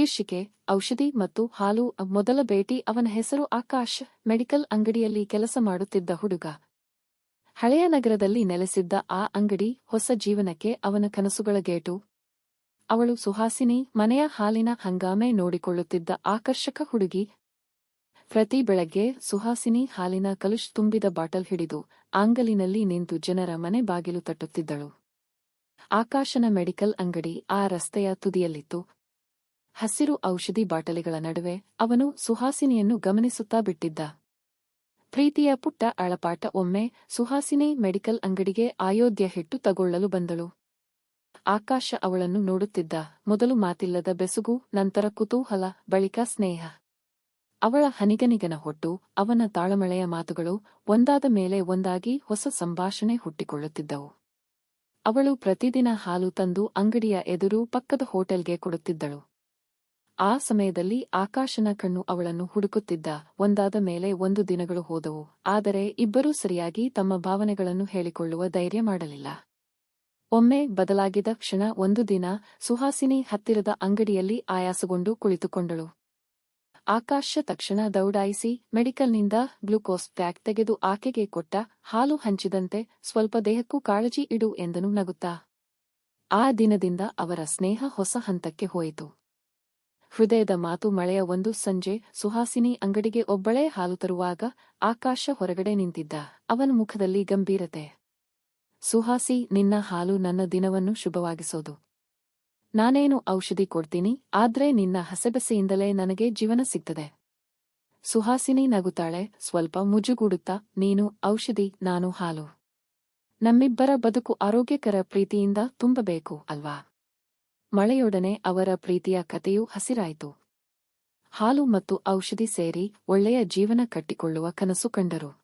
ಶೀರ್ಷಿಕೆ ಔಷಧಿ ಮತ್ತು ಹಾಲು. ಮೊದಲ ಭೇಟಿ. ಅವನ ಹೆಸರು ಆಕಾಶ್. ಮೆಡಿಕಲ್ ಅಂಗಡಿಯಲ್ಲಿ ಕೆಲಸ ಮಾಡುತ್ತಿದ್ದ ಹುಡುಗ. ಹಳೆಯ ನಗರದಲ್ಲಿ ನೆಲೆಸಿದ್ದ ಆ ಅಂಗಡಿ ಹೊಸ ಜೀವನಕ್ಕೆ ಅವನ ಕನಸುಗಳ ಗೇಟು. ಅವಳು ಸುಹಾಸಿನಿ, ಮನೆಯ ಹಾಲಿನ ಹಂಗಾಮೆ ನೋಡಿಕೊಳ್ಳುತ್ತಿದ್ದ ಆಕರ್ಷಕ ಹುಡುಗಿ. ಪ್ರತಿ ಬೆಳಗ್ಗೆ ಸುಹಾಸಿನಿ ಹಾಲಿನ ಕಲುಷ್ ತುಂಬಿದ ಬಾಟಲ್ ಹಿಡಿದು ಆಂಗಲಿನಲ್ಲಿ ನಿಂತು ಜನರ ಮನೆ ಬಾಗಿಲು ತಟ್ಟುತ್ತಿದ್ದಳು. ಆಕಾಶನ ಮೆಡಿಕಲ್ ಅಂಗಡಿ ಆ ರಸ್ತೆಯ ತುದಿಯಲ್ಲಿತ್ತು. ಹಸಿರು ಔಷಧಿ ಬಾಟಲಿಗಳ ನಡುವೆ ಅವನು ಸುಹಾಸಿನಿಯನ್ನು ಗಮನಿಸುತ್ತಾ ಬಿಟ್ಟಿದ್ದ. ಪ್ರೀತಿಯ ಪುಟ್ಟ ಅಳಪಾಟ. ಒಮ್ಮೆ ಸುಹಾಸಿನಿ ಮೆಡಿಕಲ್ ಅಂಗಡಿಗೆ ಅಯೋಧ್ಯ ಹಿಟ್ಟು ತಗೊಳ್ಳಲು ಬಂದಳು. ಆಕಾಶ ಅವಳನ್ನು ನೋಡುತ್ತಿದ್ದ. ಮೊದಲು ಮಾತಿಲ್ಲದ ಬೆಸುಗು, ನಂತರ ಕುತೂಹಲ, ಬಳಿಕ ಸ್ನೇಹ. ಅವಳ ಹನಿಗನಿಗನ ಹೊಟ್ಟು, ಅವನ ತಾಳಮಳೆಯ ಮಾತುಗಳು ಒಂದಾದ ಮೇಲೆ ಒಂದಾಗಿ ಹೊಸ ಸಂಭಾಷಣೆ ಹುಟ್ಟಿಕೊಳ್ಳುತ್ತಿದ್ದವು. ಅವಳು ಪ್ರತಿದಿನ ಹಾಲು ತಂದು ಅಂಗಡಿಯ ಎದುರು ಪಕ್ಕದ ಹೋಟೆಲ್ಗೆ ಕೊಡುತ್ತಿದ್ದಳು. ಆ ಸಮಯದಲ್ಲಿ ಆಕಾಶನ ಕಣ್ಣು ಅವಳನ್ನು ಹುಡುಕುತ್ತಿದ್ದ. ಒಂದಾದ ಮೇಲೆ ಒಂದು ದಿನಗಳು ಹೋದವು. ಆದರೆ ಇಬ್ಬರೂ ಸರಿಯಾಗಿ ತಮ್ಮ ಭಾವನೆಗಳನ್ನು ಹೇಳಿಕೊಳ್ಳುವ ಧೈರ್ಯ ಮಾಡಲಿಲ್ಲ. ಒಮ್ಮೆ ಬದಲಾಗಿದ ಕ್ಷಣ. ಒಂದು ದಿನ ಸುಹಾಸಿನಿ ಹತ್ತಿರದ ಅಂಗಡಿಯಲ್ಲಿ ಆಯಾಸಗೊಂಡು ಕುಳಿತುಕೊಂಡಳು. ಆಕಾಶ ತಕ್ಷಣ ದೌಡಾಯಿಸಿ ಮೆಡಿಕಲ್ನಿಂದ ಗ್ಲೂಕೋಸ್ ಪ್ಯಾಕ್ ತೆಗೆದು ಆಕೆಗೆ ಕೊಟ್ಟ. ಹಾಲು ಹಂಚಿದಂತೆ, ಸ್ವಲ್ಪ ದೇಹಕ್ಕೂ ಕಾಳಜಿ ಇಡು ಎಂದನು ನಗುತ್ತಾ. ಆ ದಿನದಿಂದ ಅವರ ಸ್ನೇಹ ಹೊಸ ಹಂತಕ್ಕೆ ಹೋಯಿತು. ಹೃದಯದ ಮಾತು. ಮಳೆಯ ಒಂದು ಸಂಜೆ ಸುಹಾಸಿನಿ ಅಂಗಡಿಗೆ ಒಬ್ಬಳೇ ಹಾಲು ತರುವಾಗ ಆಕಾಶ ಹೊರಗಡೆ ನಿಂತಿದ್ದ. ಅವನ ಮುಖದಲ್ಲಿ ಗಂಭೀರತೆ. ಸುಹಾಸಿ, ನಿನ್ನ ಹಾಲು ನನ್ನ ದಿನವನ್ನು ಶುಭವಾಗಿಸೋದು. ನಾನೇನು ಔಷಧಿ ಕೊಡ್ತೀನಿ, ಆದ್ರೆ ನಿನ್ನ ಹಸೆಬಸೆಯಿಂದಲೇ ನನಗೆ ಜೀವನ ಸಿಗ್ತದೆ. ಸುಹಾಸಿನಿ ನಗುತ್ತಾಳೆ, ಸ್ವಲ್ಪ ಮುಜುಗೂಡುತ್ತಾ. ನೀನು ಔಷಧಿ, ನಾನು ಹಾಲು. ನಮ್ಮಿಬ್ಬರ ಬದುಕು ಆರೋಗ್ಯಕರ ಪ್ರೀತಿಯಿಂದ ತುಂಬಬೇಕು ಅಲ್ವಾ? ಮಳೆಯೊಡನೆ ಅವರ ಪ್ರೀತಿಯ ಕಥೆಯೂ ಹಸಿರಾಯಿತು. ಹಾಲು ಮತ್ತು ಔಷಧಿ ಸೇರಿ ಒಳ್ಳೆಯ ಜೀವನ ಕಟ್ಟಿಕೊಳ್ಳುವ ಕನಸು ಕಂಡರು.